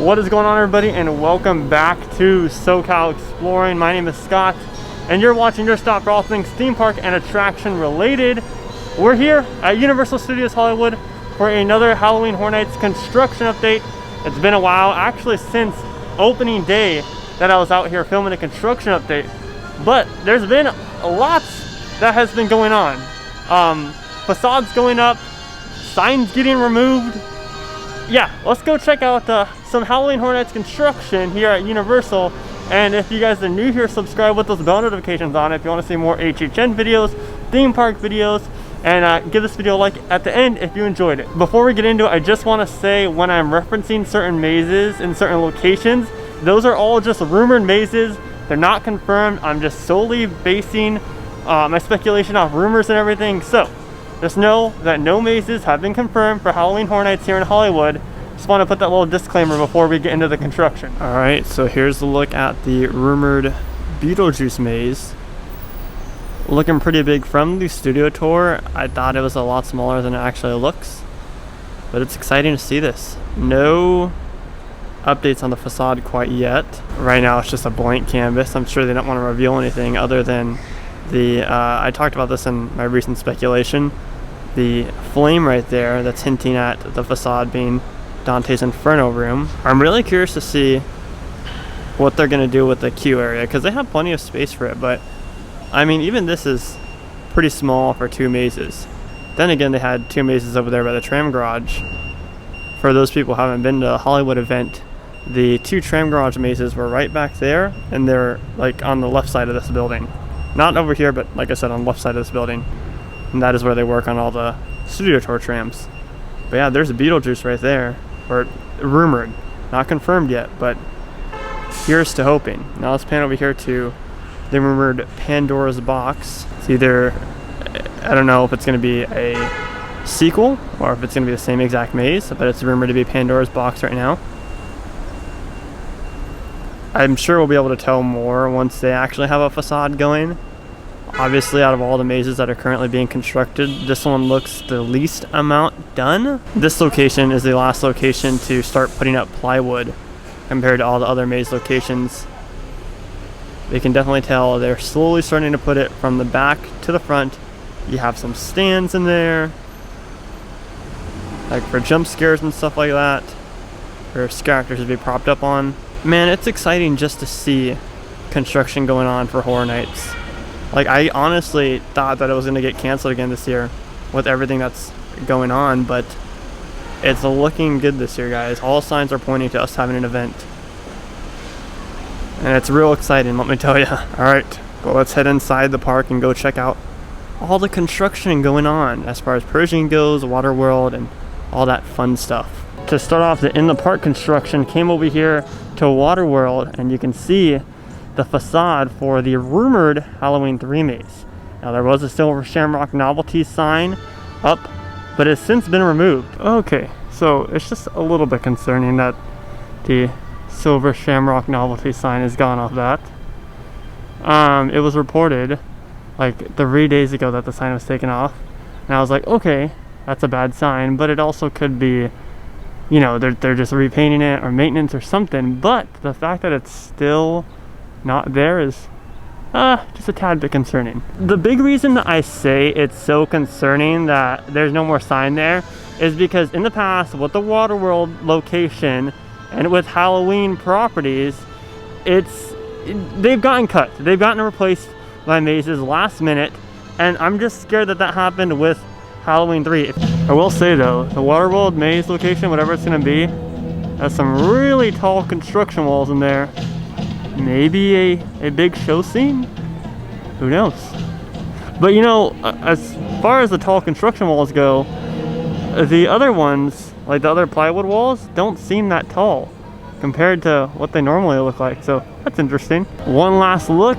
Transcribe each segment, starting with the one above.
What is going on, everybody, and welcome back to SoCal Exploring. My name is Scott, and you're watching your stop for all things theme park and attraction related. We're here at Universal Studios Hollywood for another Halloween Horror Nights construction update. It's been a while, actually since opening day, that I was out here filming a construction update. But there's been lots that has been going on. Facades going up, signs getting removed. Yeah, let's go check out some Halloween Horror Nights construction here at Universal. And if you guys are new here, subscribe with those bell notifications on if you want to see more HHN videos, theme park videos, and give this video a like at the end if you enjoyed it. Before we get into it, I just want to say when I'm referencing certain mazes in certain locations, those are all just rumored mazes. They're not confirmed. I'm just solely basing my speculation off rumors and everything. So just know that no mazes have been confirmed for Halloween Horror Nights here in Hollywood. Just want to put that little disclaimer before we get into the construction. Alright, so here's the look at the rumored Beetlejuice maze. Looking pretty big from the studio tour. I thought it was a lot smaller than it actually looks, but it's exciting to see this. No updates on the facade quite yet. Right now it's just a blank canvas. I'm sure they don't want to reveal anything other than the I talked about this in my recent speculation, the flame right there that's hinting at the facade being Dante's Inferno room. I'm really curious to see what they're going to do with the queue area, because they have plenty of space for it, but I mean, even this is pretty small for two mazes. Then again, they had two mazes over there by the tram garage. For those people who haven't been to a Hollywood event, the two tram garage mazes were right back there, and they're like on the left side of this building. Not over here, but like I said, on the left side of this building. And that is where they work on all the studio tour trams. But yeah, there's a Beetlejuice right there. Or rumored. Not confirmed yet, but here's to hoping. Now let's pan over here to the rumored Pandora's Box. It's either, I don't know if it's going to be a sequel or if it's going to be the same exact maze, but it's rumored to be Pandora's Box right now. I'm sure we'll be able to tell more once they actually have a facade going. Obviously, out of all the mazes that are currently being constructed, this one looks the least amount done. This location is the last location to start putting up plywood compared to all the other maze locations. They can definitely tell they're slowly starting to put it from the back to the front. You have some stands in there, like for jump scares and stuff like that, for characters to be propped up on. Man, it's exciting just to see construction going on for Horror Nights. Like, I honestly thought that it was going to get canceled again this year with everything that's going on, but it's looking good this year, guys. All signs are pointing to us having an event. And it's real exciting, let me tell you. Alright, well, let's head inside the park and go check out all the construction going on as far as Persian goes, Waterworld, and all that fun stuff. To start off, the in the park construction came over here to Waterworld, and you can see the facade for the rumored Halloween 3 maze. Now, there was a Silver Shamrock novelty sign up, but it's since been removed. Okay, so it's just a little bit concerning that the Silver Shamrock novelty sign is gone off that. It was reported like 3 days ago that the sign was taken off, and I was like, okay, that's a bad sign, but it also could be, you know, they're just repainting it or maintenance or something. But the fact that it's still not there is just a tad bit concerning. The big reason that I say it's so concerning that there's no more sign there is because in the past with the Waterworld location and with Halloween properties, they've gotten cut. They've gotten replaced by mazes last minute, and I'm just scared that happened with Halloween 3. I will say though, the Waterworld maze location, whatever it's going to be, has some really tall construction walls in there. Maybe a big show scene? Who knows? But you know, as far as the tall construction walls go, the other ones, like the other plywood walls, don't seem that tall compared to what they normally look like, so that's interesting. One last look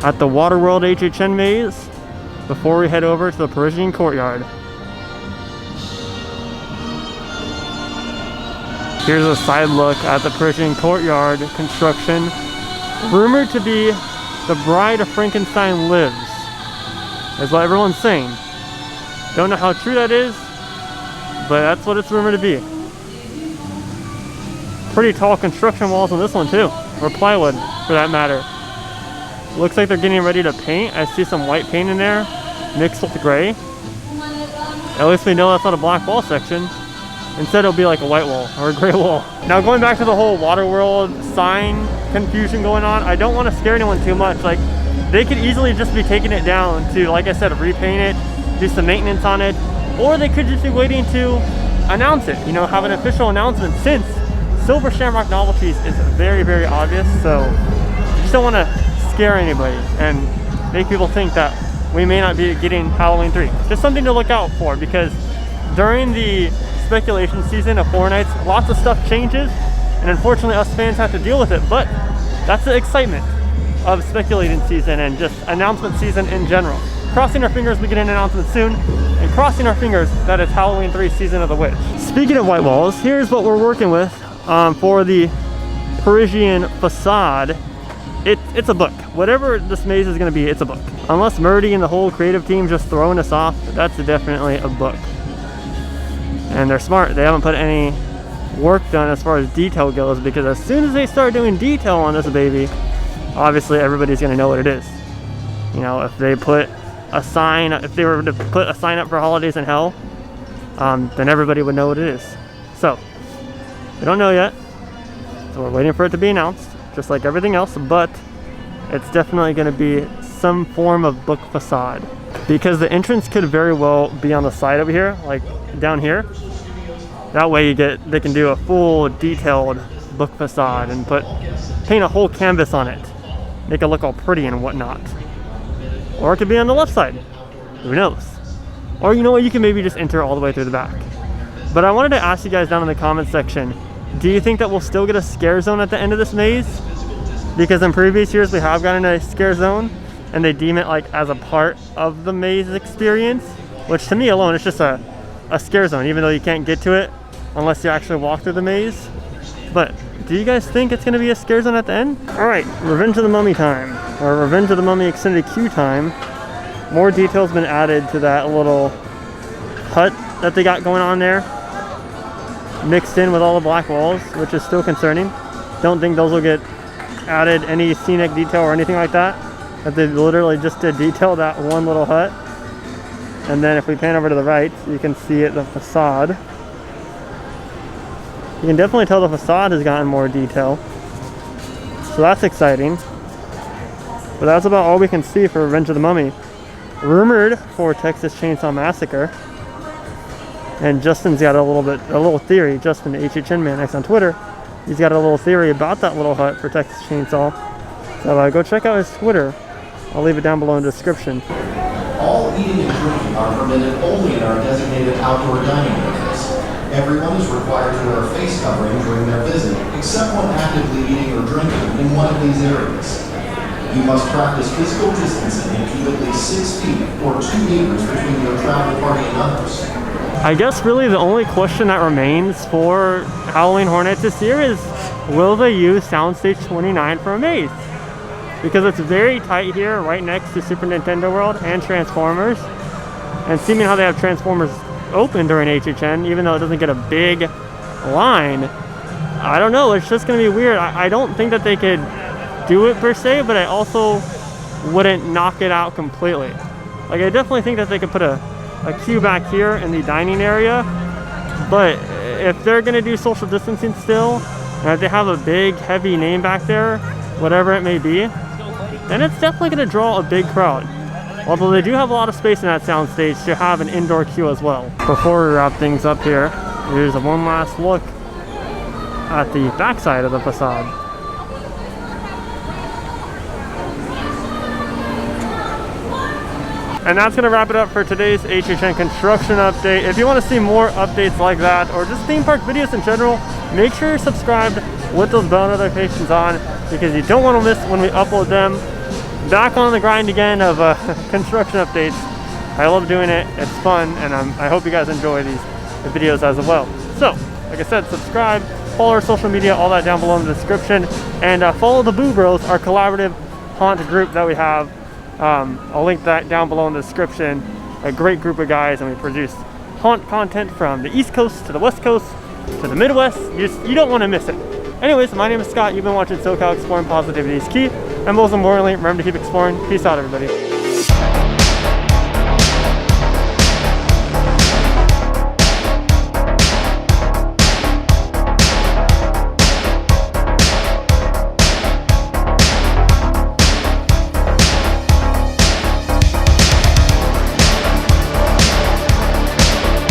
at the Waterworld HHN maze before we head over to the Persian Courtyard. Here's a side look at the Persian Courtyard construction. Rumored to be The Bride of Frankenstein Lives, is what everyone's saying. Don't know how true that is, but that's what it's rumored to be. pretty tall construction walls on this one too, or plywood for that matter. Looks like they're getting ready to paint. I see some white paint in there mixed with gray. At least we know that's not a black wall section. Instead, it'll be like a white wall or a gray wall. Now, going back to the whole Waterworld sign confusion going on, I don't want to scare anyone too much. Like, they could easily just be taking it down to, like I said, repaint it, do some maintenance on it, or they could just be waiting to announce it, you know, have an official announcement, since Silver Shamrock Novelties is very, very obvious. So just don't want to scare anybody and make people think that we may not be getting Halloween 3. Just something to look out for, because during the speculation season of Horror Nights, lots of stuff changes, and unfortunately us fans have to deal with it. But that's the excitement of speculating season and just announcement season in general. Crossing our fingers we get an announcement soon, and crossing our fingers that it's Halloween 3 Season of the Witch. Speaking of white walls, here's what we're working with for the Parisian facade. It's a book. Whatever this maze is going to be, it's a book. Unless Murdy and the whole creative team just throwing us off, that's definitely a book. And they're smart. They haven't put any work done as far as detail goes, because as soon as they start doing detail on this baby, obviously everybody's going to know what it is. You know, if they put a sign, if they were to put a sign up for Holidays in Hell, then everybody would know what it is. So we don't know yet, so we're waiting for it to be announced, just like everything else. But it's definitely going to be some form of book facade, because the entrance could very well be on the side over here, like down here. That way they can do a full detailed book facade and paint a whole canvas on it, make it look all pretty and whatnot. Or it could be on the left side, who knows? Or you know what, you can maybe just enter all the way through the back. But I wanted to ask you guys down in the comment section, do you think that we'll still get a scare zone at the end of this maze? Because in previous years we have gotten a scare zone, and they deem it like as a part of the maze experience, which to me alone is just a scare zone, even though you can't get to it unless you actually walk through the maze. But do you guys think it's going to be a scare zone at the end? Alright, Revenge of the Mummy time, or Revenge of the Mummy extended queue time. More details been added to that little hut that they got going on there, mixed in with all the black walls, which is still concerning. Don't think those will get added any scenic detail or anything like that. That they literally just did detail that one little hut. And then if we pan over to the right, you can see it, the facade. You can definitely tell the facade has gotten more detail, so that's exciting. But that's about all we can see for Revenge of the Mummy. Rumored for Texas Chainsaw Massacre. And Justin's got a little theory. Justin, the HHN Man X on Twitter, he's got a little theory about that little hut for Texas Chainsaw. So go check out his Twitter. I'll leave it down below in the description. All eating and drinking are permitted only in our designated outdoor dining areas. Everyone is required to wear a face covering during their visit, except when actively eating or drinking in one of these areas. You must practice physical distancing and keep at least 6 feet or 2 meters between your travel party and others. I guess really the only question that remains for Halloween Horror Nights this year is, will they use Soundstage 29 for a maze? Because it's very tight here, right next to Super Nintendo World and Transformers. And seeing how they have Transformers open during HHN, even though it doesn't get a big line, I don't know, it's just going to be weird. I don't think that they could do it per se, but I also wouldn't knock it out completely. Like, I definitely think that they could put a queue back here in the dining area, but if they're going to do social distancing still, and if they have a big heavy name back there, whatever it may be, then it's definitely going to draw a big crowd. Although they do have a lot of space in that soundstage to have an indoor queue as well. Before we wrap things up here, here's one last look at the backside of the facade. And that's going to wrap it up for today's HHN construction update. If you want to see more updates like that, or just theme park videos in general, make sure you're subscribed with those bell notifications on, because you don't want to miss when we upload them. Back on the grind again of construction updates. I love doing it, it's fun, and I hope you guys enjoy these videos as well. So, like I said, subscribe, follow our social media, all that down below in the description, and follow the Boo Bros, our collaborative haunt group that we have. I'll link that down below in the description. A great group of guys, and we produce haunt content from the East Coast to the West Coast to the Midwest. You don't want to miss it. Anyways, my name is Scott. You've been watching SoCal Exploring. Positivity is key. And most importantly, remember to keep exploring. Peace out, everybody.